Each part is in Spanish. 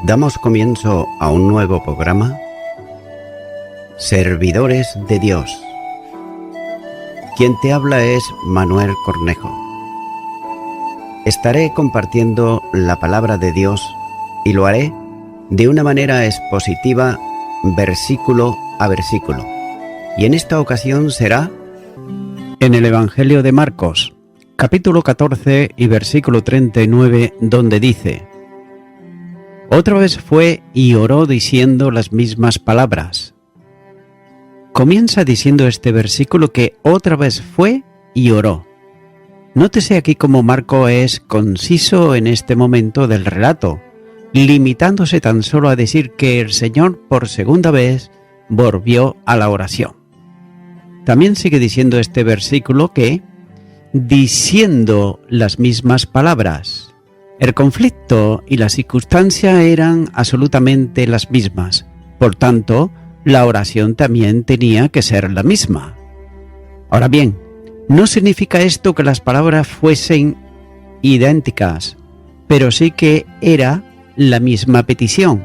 Damos comienzo a un nuevo programa, Servidores de Dios. Quien te habla es Manuel Cornejo. Estaré compartiendo la palabra de Dios y lo haré de una manera expositiva, versículo a versículo. Y en esta ocasión será en el Evangelio de Marcos, capítulo 14 y versículo 39, donde dice: Otra vez fue y oró diciendo las mismas palabras. Comienza diciendo este versículo que otra vez fue y oró. Nótese aquí cómo Marco es conciso en este momento del relato, limitándose tan solo a decir que el Señor por segunda vez volvió a la oración. También sigue diciendo este versículo que, diciendo las mismas palabras, el conflicto y la circunstancia eran absolutamente las mismas. Por tanto, la oración también tenía que ser la misma. Ahora bien, no significa esto que las palabras fuesen idénticas, pero sí que era la misma petición,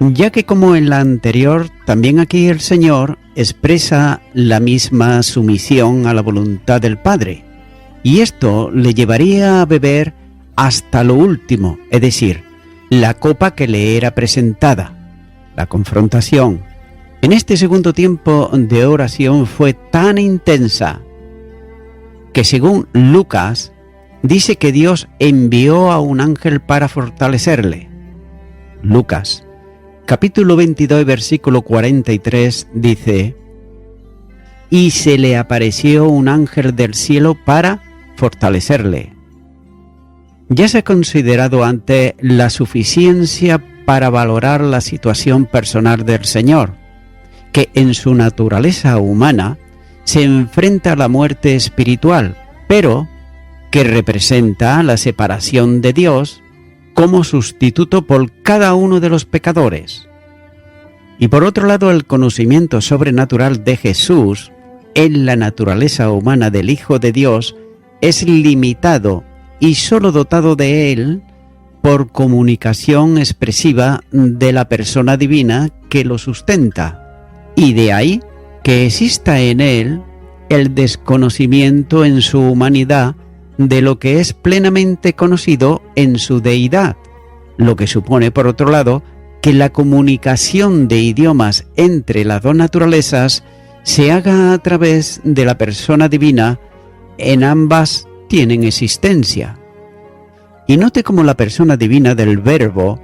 ya que como en la anterior, también aquí el Señor expresa la misma sumisión a la voluntad del Padre, y esto le llevaría a beber hasta lo último, es decir, la copa que le era presentada. La confrontación en este segundo tiempo de oración fue tan intensa que, según Lucas, dice que Dios envió a un ángel para fortalecerle. Lucas, capítulo 22, versículo 43, dice: Y se le apareció un ángel del cielo para fortalecerle. Ya se ha considerado antes la suficiencia para valorar la situación personal del Señor, que en su naturaleza humana se enfrenta a la muerte espiritual, pero que representa la separación de Dios como sustituto por cada uno de los pecadores. Y por otro lado, el conocimiento sobrenatural de Jesús en la naturaleza humana del Hijo de Dios es limitado y solo dotado de él por comunicación expresiva de la persona divina que lo sustenta, y de ahí que exista en él el desconocimiento en su humanidad de lo que es plenamente conocido en su deidad, lo que supone, por otro lado, que la comunicación de idiomas entre las dos naturalezas se haga a través de la persona divina. En ambas tienen existencia. Y note cómo la persona divina del Verbo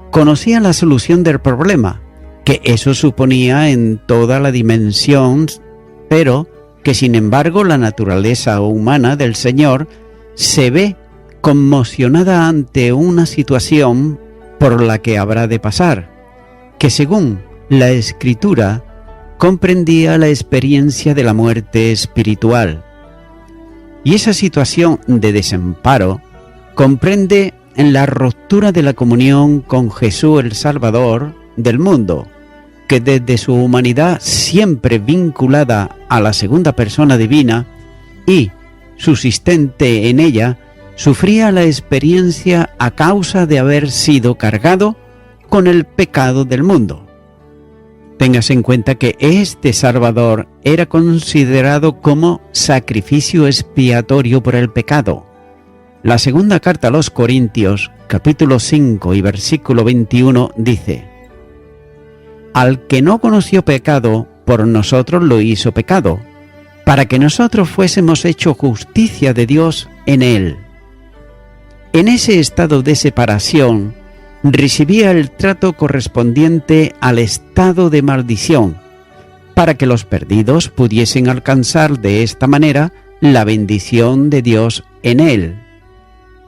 conocía la solución del problema, que eso suponía en toda la dimensión, pero que sin embargo la naturaleza humana del Señor se ve conmocionada ante una situación por la que habrá de pasar, que según la Escritura comprendía la experiencia de la muerte espiritual. Y esa situación de desamparo comprende en la ruptura de la comunión con Jesús el Salvador del mundo, que desde su humanidad siempre vinculada a la segunda persona divina y subsistente en ella, sufría la experiencia a causa de haber sido cargado con el pecado del mundo. Téngase en cuenta que este Salvador era considerado como sacrificio expiatorio por el pecado. La segunda carta a los Corintios, capítulo 5 y versículo 21, dice: Al que no conoció pecado, por nosotros lo hizo pecado, para que nosotros fuésemos hecho justicia de Dios en él. En ese estado de separación, recibía el trato correspondiente al estado de maldición, para que los perdidos pudiesen alcanzar de esta manera la bendición de Dios en él.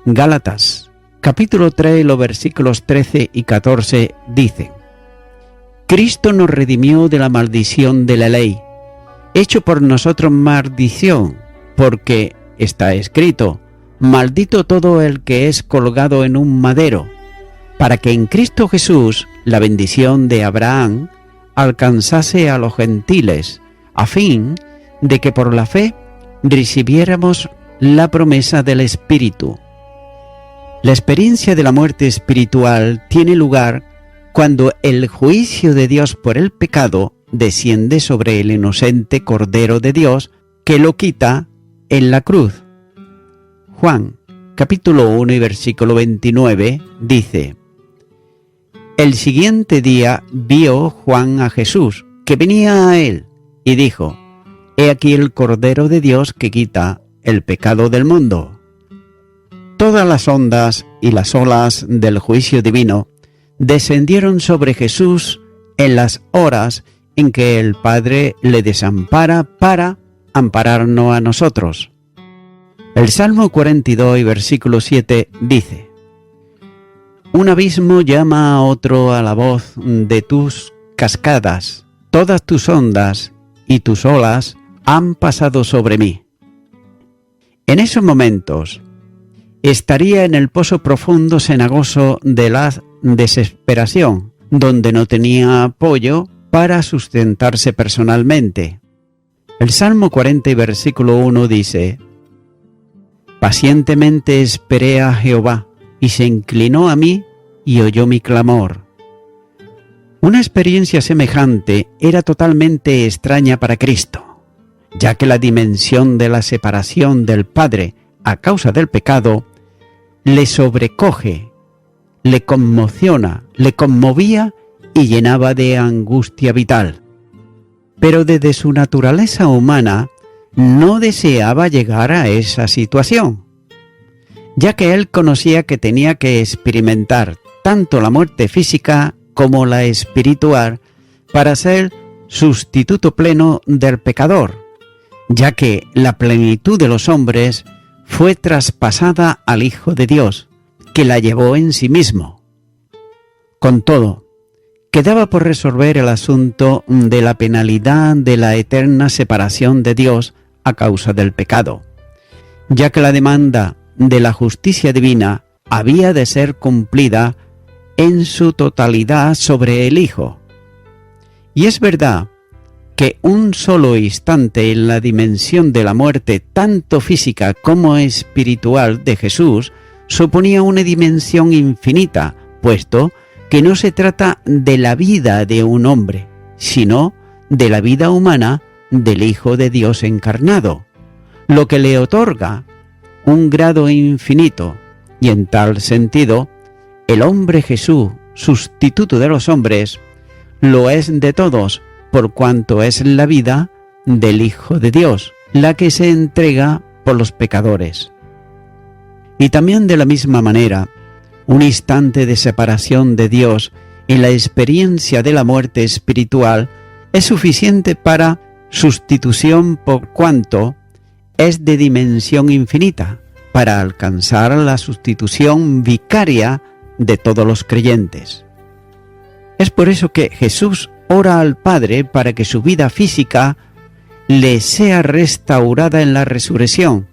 Gálatas, capítulo 3, los versículos 13 y 14 dice: Cristo nos redimió de la maldición de la ley, hecho por nosotros maldición, porque está escrito: maldito todo el que es colgado en un madero, para que en Cristo Jesús la bendición de Abraham alcanzase a los gentiles, a fin de que por la fe recibiéramos la promesa del Espíritu. La experiencia de la muerte espiritual tiene lugar cuando el juicio de Dios por el pecado desciende sobre el inocente Cordero de Dios que lo quita en la cruz. Juan, capítulo 1 y versículo 29, dice: El siguiente día vio Juan a Jesús, que venía a él, y dijo: He aquí el Cordero de Dios que quita el pecado del mundo. Todas las ondas y las olas del juicio divino descendieron sobre Jesús en las horas en que el Padre le desampara para ampararnos a nosotros. El Salmo 42 y versículo 7 dice: Un abismo llama a otro a la voz de tus cascadas, todas tus ondas y tus olas han pasado sobre mí. En esos momentos estaría en el pozo profundo cenagoso de la desesperación, donde no tenía apoyo para sustentarse personalmente. El Salmo 40 y versículo 1 dice: Pacientemente esperé a Jehová, y se inclinó a mí y oyó mi clamor. Una experiencia semejante era totalmente extraña para Cristo, ya que la dimensión de la separación del Padre a causa del pecado le sobrecoge, le conmociona, le conmovía y llenaba de angustia vital. Pero desde su naturaleza humana no deseaba llegar a esa situación, ya que él conocía que tenía que experimentar tanto la muerte física como la espiritual para ser sustituto pleno del pecador, ya que la plenitud de los hombres fue traspasada al Hijo de Dios, que la llevó en sí mismo. Con todo, quedaba por resolver el asunto de la penalidad de la eterna separación de Dios a causa del pecado, ya que la demanda de la justicia divina había de ser cumplida en su totalidad sobre el Hijo. Y es verdad que un solo instante en la dimensión de la muerte, tanto física como espiritual, de Jesús, suponía una dimensión infinita, puesto que no se trata de la vida de un hombre, sino de la vida humana del Hijo de Dios encarnado, lo que le otorga un grado infinito, y en tal sentido, el hombre Jesús, sustituto de los hombres, lo es de todos, por cuanto es la vida del Hijo de Dios, la que se entrega por los pecadores. Y también de la misma manera, un instante de separación de Dios en la experiencia de la muerte espiritual es suficiente para sustitución, por cuanto es de dimensión infinita, para alcanzar la sustitución vicaria de todos los creyentes. Es por eso que Jesús ora al Padre para que su vida física le sea restaurada en la resurrección,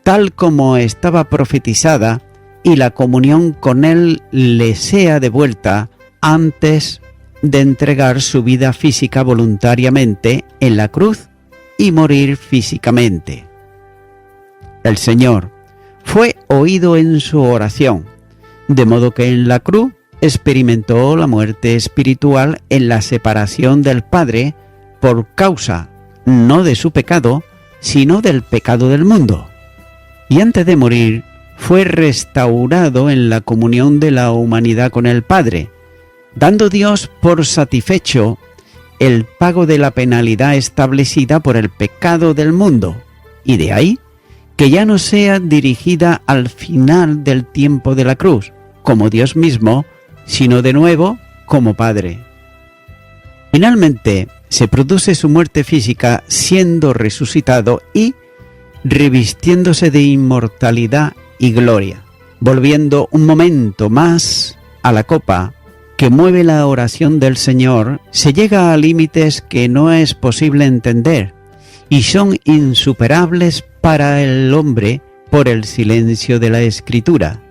tal como estaba profetizada, y la comunión con Él le sea devuelta antes de entregar su vida física voluntariamente en la cruz y morir físicamente. El Señor fue oído en su oración, de modo que en la cruz experimentó la muerte espiritual en la separación del Padre por causa no de su pecado, sino del pecado del mundo. Y antes de morir, fue restaurado en la comunión de la humanidad con el Padre, dando Dios por satisfecho el pago de la penalidad establecida por el pecado del mundo, y de ahí que ya no sea dirigida al final del tiempo de la cruz, como Dios mismo, sino de nuevo como Padre. Finalmente, se produce su muerte física siendo resucitado y revistiéndose de inmortalidad y gloria, volviendo un momento más a la copa que mueve la oración del Señor. Se llega a límites que no es posible entender y son insuperables para el hombre por el silencio de la Escritura.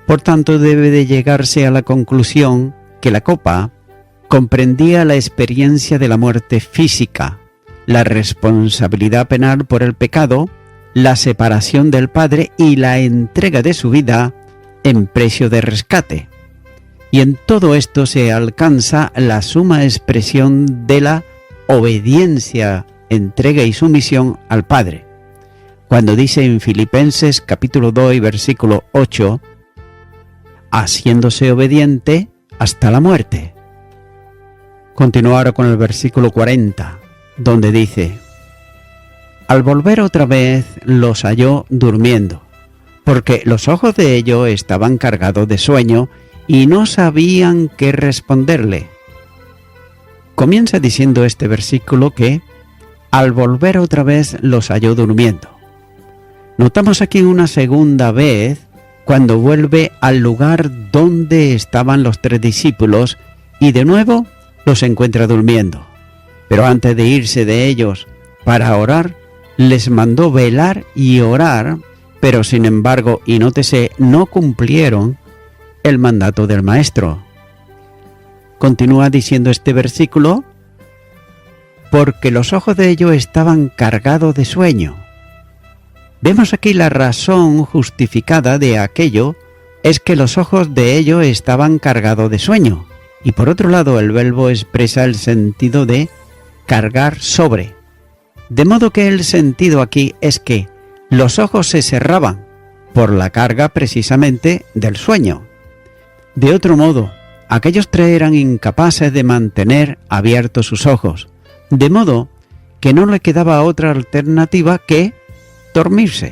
Por tanto, debe de llegarse a la conclusión que la copa comprendía la experiencia de la muerte física, la responsabilidad penal por el pecado, la separación del Padre y la entrega de su vida en precio de rescate. Y en todo esto se alcanza la suma expresión de la obediencia, entrega y sumisión al Padre. Cuando dice en Filipenses capítulo 2 y versículo 8, haciéndose obediente hasta la muerte. Continúa ahora con el versículo 40, donde dice, al volver otra vez los halló durmiendo, porque los ojos de ellos estaban cargados de sueño y no sabían qué responderle. Comienza diciendo este versículo que al volver otra vez los halló durmiendo. Notamos aquí una segunda vez cuando vuelve al lugar donde estaban los 3 discípulos y de nuevo los encuentra durmiendo. Pero antes de irse de ellos para orar, les mandó velar y orar, pero sin embargo, y nótese, no cumplieron el mandato del Maestro. Continúa diciendo este versículo, porque los ojos de ellos estaban cargados de sueño. Vemos aquí la razón justificada de aquello, es que los ojos de ellos estaban cargados de sueño. Y por otro lado, el verbo expresa el sentido de cargar sobre. De modo que el sentido aquí es que los ojos se cerraban por la carga precisamente del sueño. De otro modo, aquellos 3 eran incapaces de mantener abiertos sus ojos, de modo que no le quedaba otra alternativa que dormirse.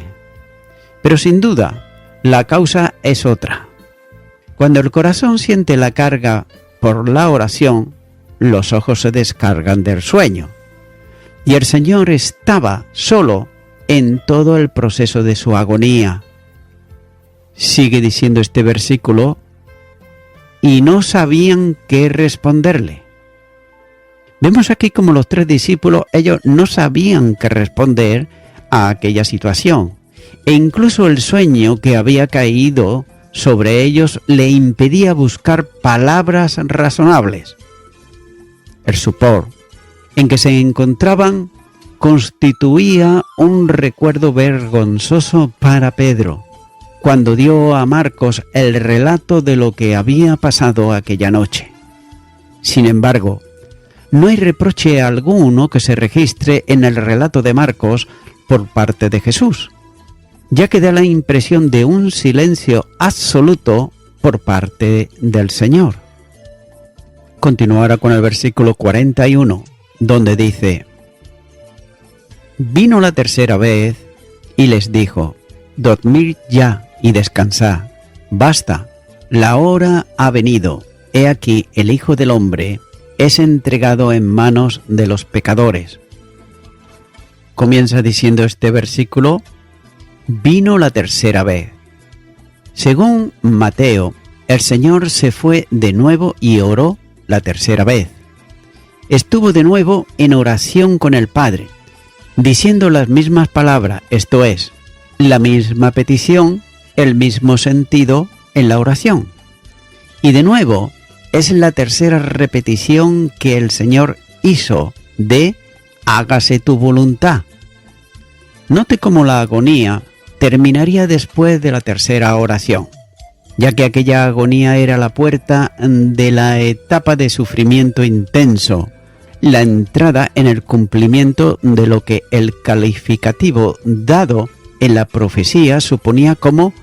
Pero sin duda, la causa es otra. Cuando el corazón siente la carga por la oración, los ojos se descargan del sueño. Y el Señor estaba solo en todo el proceso de su agonía. Sigue diciendo este versículo, y no sabían qué responderle. Vemos aquí como los 3 discípulos, ellos no sabían qué responder a aquella situación. E incluso el sueño que había caído sobre ellos le impedía buscar palabras razonables. El sopor en que se encontraban constituía un recuerdo vergonzoso para Pedro, cuando dio a Marcos el relato de lo que había pasado aquella noche. Sin embargo, no hay reproche alguno que se registre en el relato de Marcos por parte de Jesús, ya que da la impresión de un silencio absoluto por parte del Señor. Continuará con el versículo 41, donde dice, vino la tercera vez y les dijo, dormid ya y descansad, basta, la hora ha venido, he aquí el Hijo del Hombre es entregado en manos de los pecadores. Comienza diciendo este versículo, vino la tercera vez. Según Mateo, el Señor se fue de nuevo y oró la tercera vez. Estuvo de nuevo en oración con el Padre, diciendo las mismas palabras, esto es, la misma petición, el mismo sentido en la oración. Y de nuevo, es la tercera repetición que el Señor hizo de hágase tu voluntad. Note cómo la agonía terminaría después de la tercera oración, ya que aquella agonía era la puerta de la etapa de sufrimiento intenso, la entrada en el cumplimiento de lo que el calificativo dado en la profecía suponía como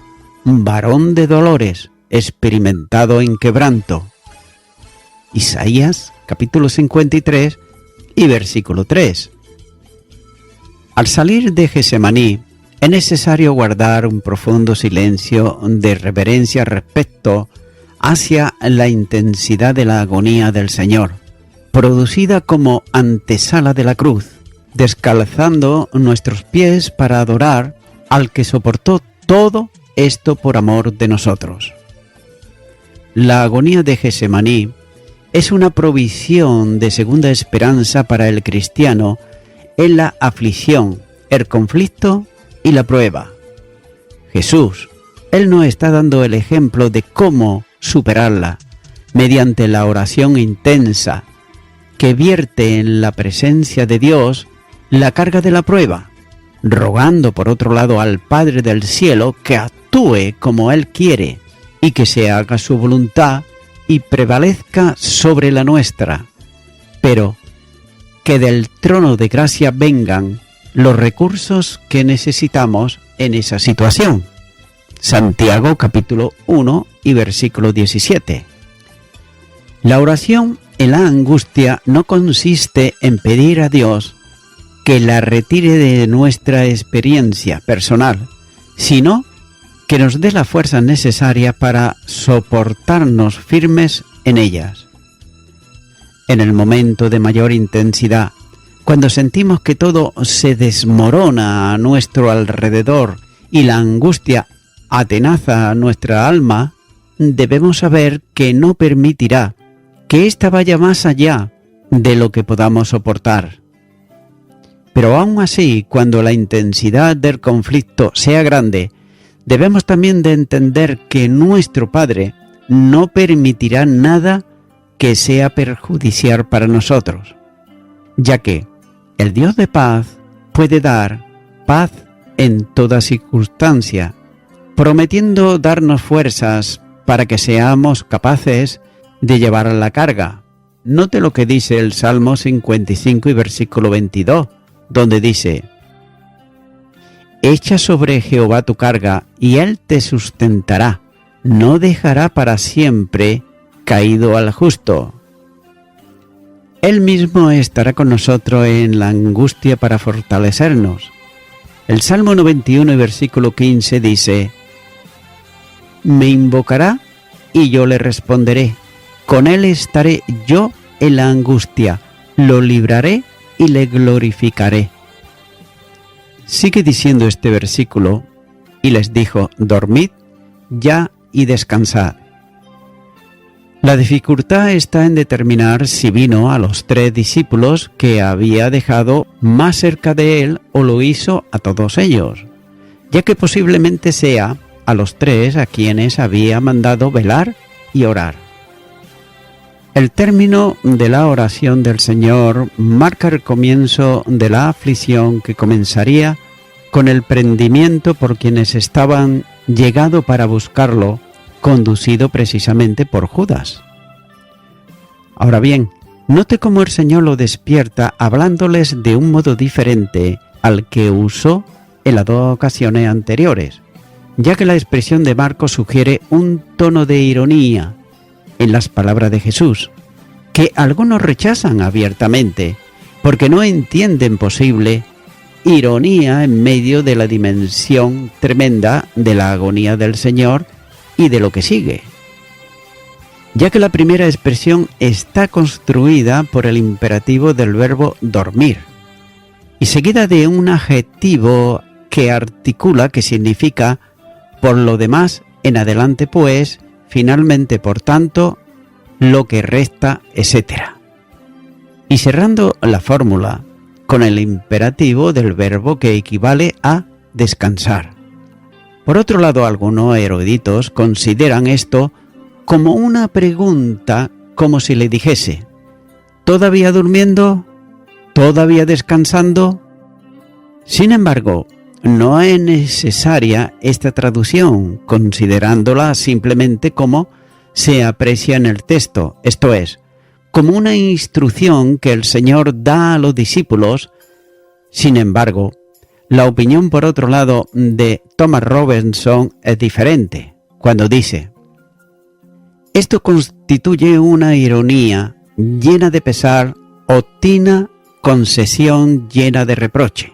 varón de dolores, experimentado en quebranto. Isaías capítulo 53 y versículo 3. Al salir de Getsemaní, es necesario guardar un profundo silencio de reverencia respecto hacia la intensidad de la agonía del Señor, producida como antesala de la cruz, descalzando nuestros pies para adorar al que soportó todo esto por amor de nosotros. La agonía de Getsemaní es una provisión de segunda esperanza para el cristiano en la aflicción, el conflicto y la prueba. Jesús, Él nos está dando el ejemplo de cómo superarla mediante la oración intensa que vierte en la presencia de Dios la carga de la prueba, rogando por otro lado al Padre del cielo que actúe como Él quiere y que se haga su voluntad y prevalezca sobre la nuestra, pero que del trono de gracia vengan los recursos que necesitamos en esa situación. Santiago capítulo 1 y versículo 17. La oración en la angustia no consiste en pedir a Dios que la retire de nuestra experiencia personal, sino que nos dé la fuerza necesaria para soportarnos firmes en ellas. En el momento de mayor intensidad, cuando sentimos que todo se desmorona a nuestro alrededor y la angustia atenaza nuestra alma, debemos saber que no permitirá que ésta vaya más allá de lo que podamos soportar. Pero aún así, cuando la intensidad del conflicto sea grande, debemos también de entender que nuestro Padre no permitirá nada que sea perjudicial para nosotros, ya que el Dios de paz puede dar paz en toda circunstancia, prometiendo darnos fuerzas para que seamos capaces de llevar la carga. Note lo que dice el Salmo 55 y versículo 22, donde dice: Echa sobre Jehová tu carga, y Él te sustentará, no dejará para siempre caído al justo. Él mismo estará con nosotros en la angustia para fortalecernos. El Salmo 91 y versículo 15 dice: Me invocará y yo le responderé. Con él estaré yo en la angustia, lo libraré y le glorificaré. Sigue diciendo este versículo, y les dijo: Dormid ya y descansad. La dificultad está en determinar si vino a los 3 discípulos que había dejado más cerca de él o lo hizo a todos ellos, ya que posiblemente sea a los 3 a quienes había mandado velar y orar. El término de la oración del Señor marca el comienzo de la aflicción que comenzaría con el prendimiento por quienes estaban llegado para buscarlo, conducido precisamente por Judas. Ahora bien, note cómo el Señor lo despierta hablándoles de un modo diferente al que usó en las 2 ocasiones anteriores, ya que la expresión de Marcos sugiere un tono de ironía en las palabras de Jesús, que algunos rechazan abiertamente, porque no entienden posible ironía en medio de la dimensión tremenda de la agonía del Señor y de lo que sigue, ya que la primera expresión está construida por el imperativo del verbo dormir, y seguida de un adjetivo que articula, que significa por lo demás, en adelante pues, finalmente por tanto, lo que resta, etc. Y cerrando la fórmula con el imperativo del verbo que equivale a descansar. Por otro lado, algunos eruditos consideran esto como una pregunta, como si le dijese: ¿todavía durmiendo? ¿Todavía descansando? Sin embargo, no es necesaria esta traducción, considerándola simplemente como se aprecia en el texto, esto es, como una instrucción que el Señor da a los discípulos. Sin embargo, la opinión, por otro lado, de Thomas Robinson es diferente, cuando dice: esto constituye una ironía llena de pesar, obstina concesión llena de reproche.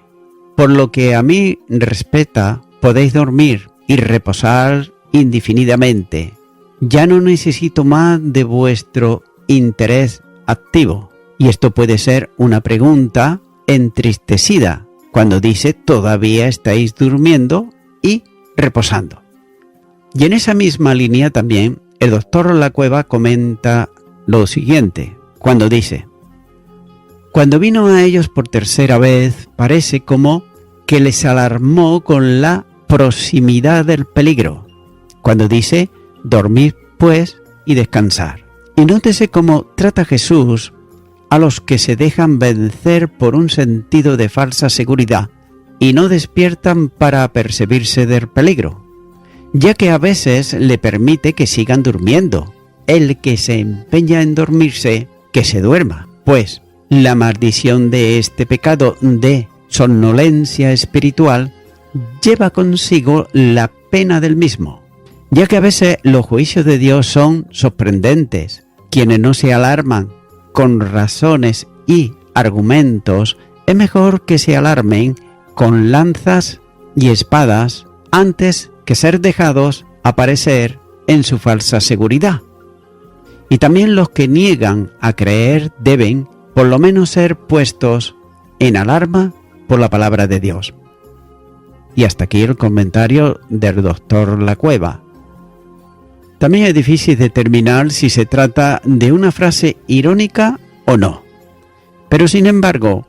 Por lo que a mí respecta, podéis dormir y reposar indefinidamente. Ya no necesito más de vuestro interés activo. Y esto puede ser una pregunta entristecida, cuando dice: todavía estáis durmiendo y reposando. Y en esa misma línea también el doctor Lacueva comenta lo siguiente, cuando dice: cuando vino a ellos por tercera vez, parece como que les alarmó con la proximidad del peligro, cuando dice: dormid pues y descansar. Y nótese cómo trata Jesús a los que se dejan vencer por un sentido de falsa seguridad, y no despiertan para apercibirse del peligro, ya que a veces le permite que sigan durmiendo. El que se empeña en dormirse, que se duerma, pues la maldición de este pecado de somnolencia espiritual lleva consigo la pena del mismo, ya que a veces los juicios de Dios son sorprendentes. Quienes no se alarman con razones y argumentos, es mejor que se alarmen con lanzas y espadas antes que ser dejados aparecer en su falsa seguridad. Y también los que niegan a creer deben, por lo menos, ser puestos en alarma por la palabra de Dios. Y hasta aquí el comentario del doctor Lacueva. También es difícil determinar si se trata de una frase irónica o no. Pero sin embargo,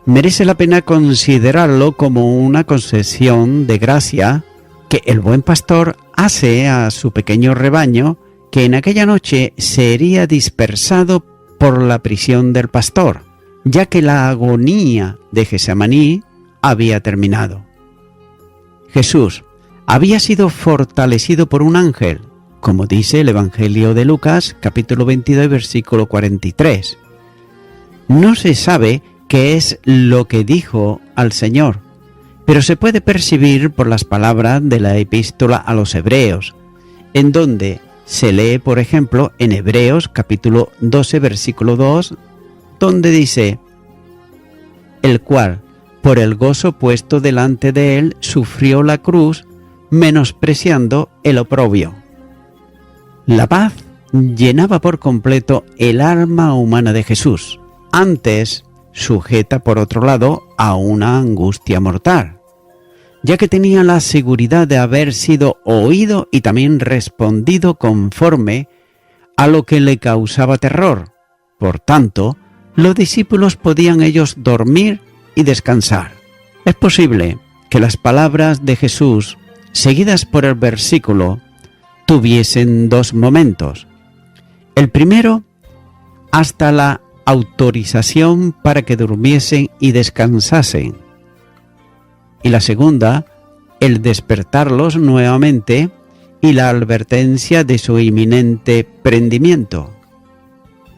merece la pena considerarlo como una concesión de gracia que el buen pastor hace a su pequeño rebaño, que en aquella noche sería dispersado por la prisión del pastor, ya que la agonía de Getsemaní había terminado. Jesús había sido fortalecido por un ángel, como dice el Evangelio de Lucas, capítulo 22, versículo 43. No se sabe qué es lo que dijo al Señor, pero se puede percibir por las palabras de la epístola a los Hebreos, en donde se lee, por ejemplo, en Hebreos capítulo 12, versículo 2, donde dice: el cual, por el gozo puesto delante de él, sufrió la cruz, menospreciando el oprobio. La paz llenaba por completo el alma humana de Jesús, antes sujeta por otro lado a una angustia mortal, ya que tenía la seguridad de haber sido oído y también respondido conforme a lo que le causaba terror. Por tanto, los discípulos podían ellos dormir y descansar. Es posible que las palabras de Jesús, seguidas por el versículo, tuviesen dos momentos. El primero, hasta la autorización para que durmiesen y descansasen. Y la segunda, el despertarlos nuevamente y la advertencia de su inminente prendimiento.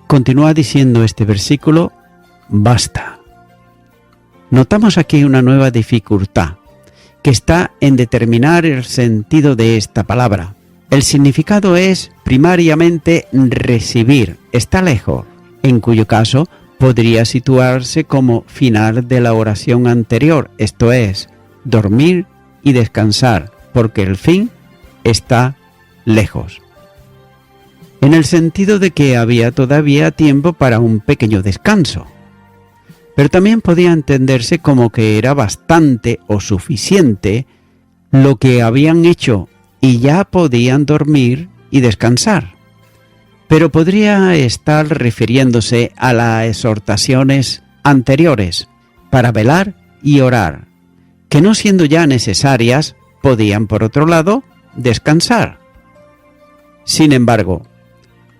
Continúa diciendo este versículo: basta. Notamos aquí una nueva dificultad, que está en determinar el sentido de esta palabra. El significado es primariamente recibir, está lejos, en cuyo caso podría situarse como final de la oración anterior, esto es, dormir y descansar, porque el fin está lejos. En el sentido de que había todavía tiempo para un pequeño descanso. Pero también podía entenderse como que era bastante o suficiente lo que habían hecho y ya podían dormir y descansar. Pero podría estar refiriéndose a las exhortaciones anteriores para velar y orar, que no siendo ya necesarias, podían por otro lado descansar. Sin embargo,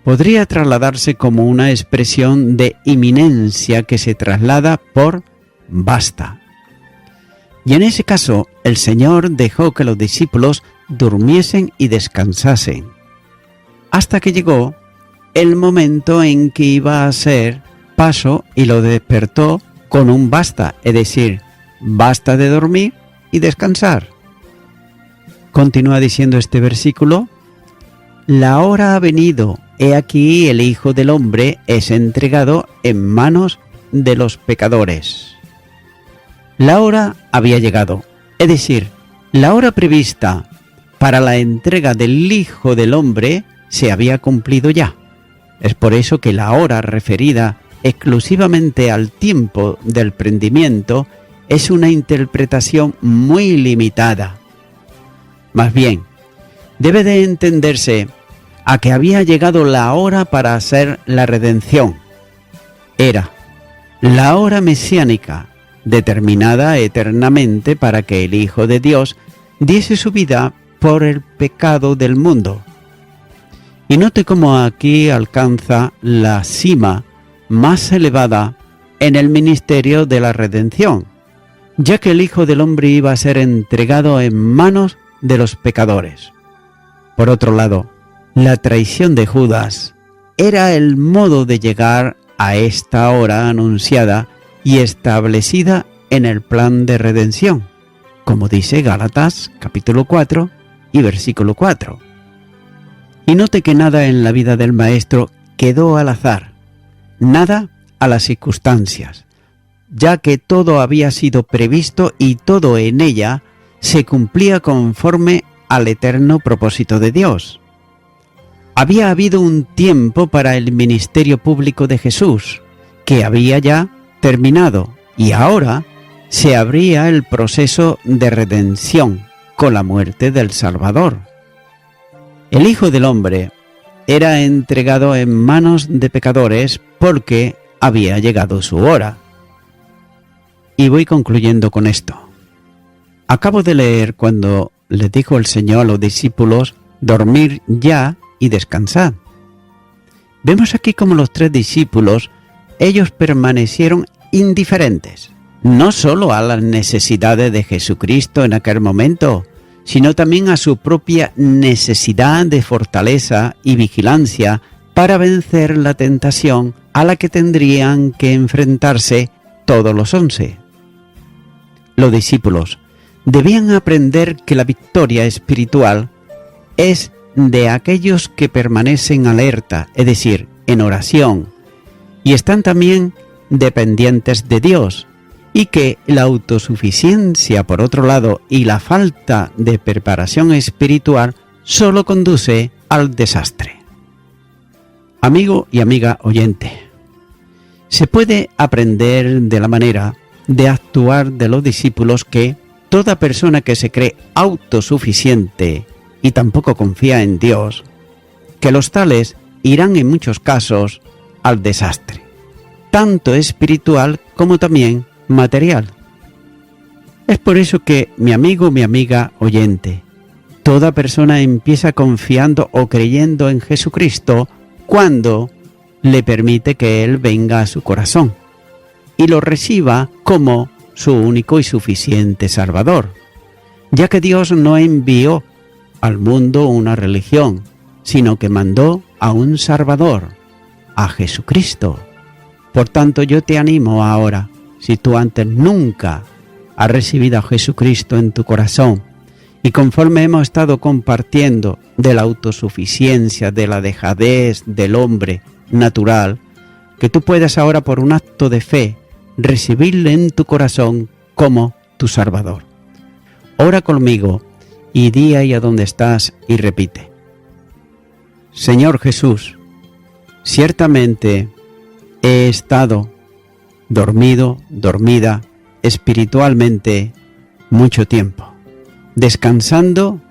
podría trasladarse como una expresión de inminencia que se traslada por basta. Y en ese caso, el Señor dejó que los discípulos durmiesen y descansasen, hasta que llegó el momento en que iba a ser paso y lo despertó con un basta, es decir, basta de dormir y descansar. Continúa diciendo este versículo: la hora ha venido, he aquí el Hijo del Hombre es entregado en manos de los pecadores. La hora había llegado, es decir, la hora prevista para la entrega del Hijo del Hombre se había cumplido ya. Es por eso que la hora referida exclusivamente al tiempo del prendimiento es una interpretación muy limitada. Más bien, debe de entenderse a que había llegado la hora para hacer la redención. Era la hora mesiánica, determinada eternamente para que el Hijo de Dios diese su vida por el pecado del mundo. Y note cómo aquí alcanza la cima más elevada en el ministerio de la redención, ya que el Hijo del Hombre iba a ser entregado en manos de los pecadores. Por otro lado, la traición de Judas era el modo de llegar a esta hora anunciada y establecida en el plan de redención, como dice Gálatas capítulo 4 y versículo 4. Y note que nada en la vida del Maestro quedó al azar, nada a las circunstancias, ya que todo había sido previsto y todo en ella se cumplía conforme al eterno propósito de Dios. Había habido un tiempo para el ministerio público de Jesús, que había ya terminado, y ahora se abría el proceso de redención con la muerte del Salvador. El Hijo del Hombre era entregado en manos de pecadores porque había llegado su hora. Y voy concluyendo con esto. Acabo de leer cuando le dijo el Señor a los discípulos: dormir ya y descansad. Vemos aquí como los 3 discípulos, ellos permanecieron indiferentes, no solo a las necesidades de Jesucristo en aquel momento, sino también a su propia necesidad de fortaleza y vigilancia para vencer la tentación a la que tendrían que enfrentarse todos los 11. Los discípulos debían aprender que la victoria espiritual es de aquellos que permanecen alerta, es decir, en oración, y están también dependientes de Dios, y que la autosuficiencia, por otro lado, y la falta de preparación espiritual solo conduce al desastre. Amigo y amiga oyente, se puede aprender de la manera de actuar de los discípulos que toda persona que se cree autosuficiente y tampoco confía en Dios, que los tales irán en muchos casos al desastre, tanto espiritual como también material. Es por eso que, mi amigo, mi amiga oyente, toda persona empieza confiando o creyendo en Jesucristo cuando le permite que Él venga a su corazón y lo reciba como su único y suficiente Salvador, ya que Dios no envió al mundo una religión, sino que mandó a un Salvador, a Jesucristo. Por tanto, yo te animo ahora, si tú antes nunca has recibido a Jesucristo en tu corazón, y conforme hemos estado compartiendo de la autosuficiencia, de la dejadez del hombre natural, que tú puedas ahora por un acto de fe recibirle en tu corazón como tu Salvador. Ora conmigo y di ahí a donde estás y repite: Señor Jesús, ciertamente he estado dormido, dormida espiritualmente mucho tiempo, descansando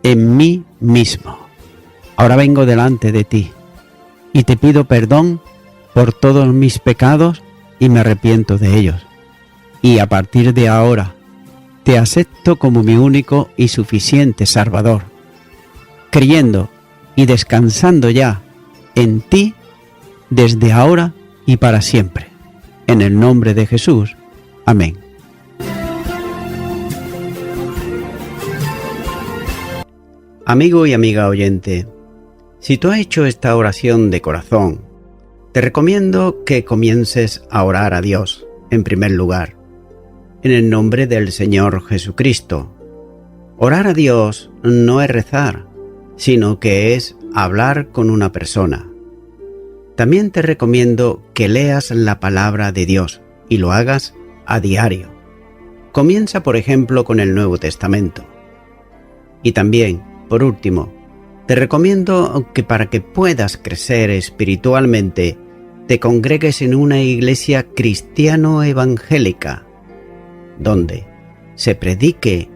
en mí mismo. Ahora vengo delante de ti y te pido perdón por todos mis pecados y me arrepiento de ellos. Y a partir de ahora te acepto como mi único y suficiente Salvador, creyendo y descansando ya en ti desde ahora y para siempre. En el nombre de Jesús. Amén. Amigo y amiga oyente, si tú has hecho esta oración de corazón, te recomiendo que comiences a orar a Dios, en primer lugar, en el nombre del Señor Jesucristo. Orar a Dios no es rezar, sino que es hablar con una persona. También te recomiendo que leas la palabra de Dios y lo hagas a diario. Comienza, por ejemplo, con el Nuevo Testamento. Y también, por último, te recomiendo que para que puedas crecer espiritualmente, te congregues en una iglesia cristiano-evangélica, donde se predique,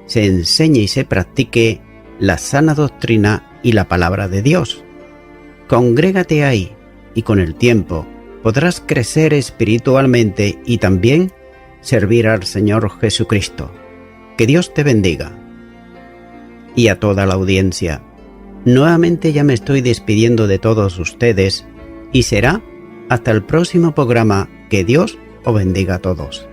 se enseñe y se practique la sana doctrina y la palabra de Dios. Congrégate ahí y con el tiempo podrás crecer espiritualmente y también servir al Señor Jesucristo. Que Dios te bendiga. Y a toda la audiencia, nuevamente ya me estoy despidiendo de todos ustedes y será hasta el próximo programa. Que Dios os bendiga a todos.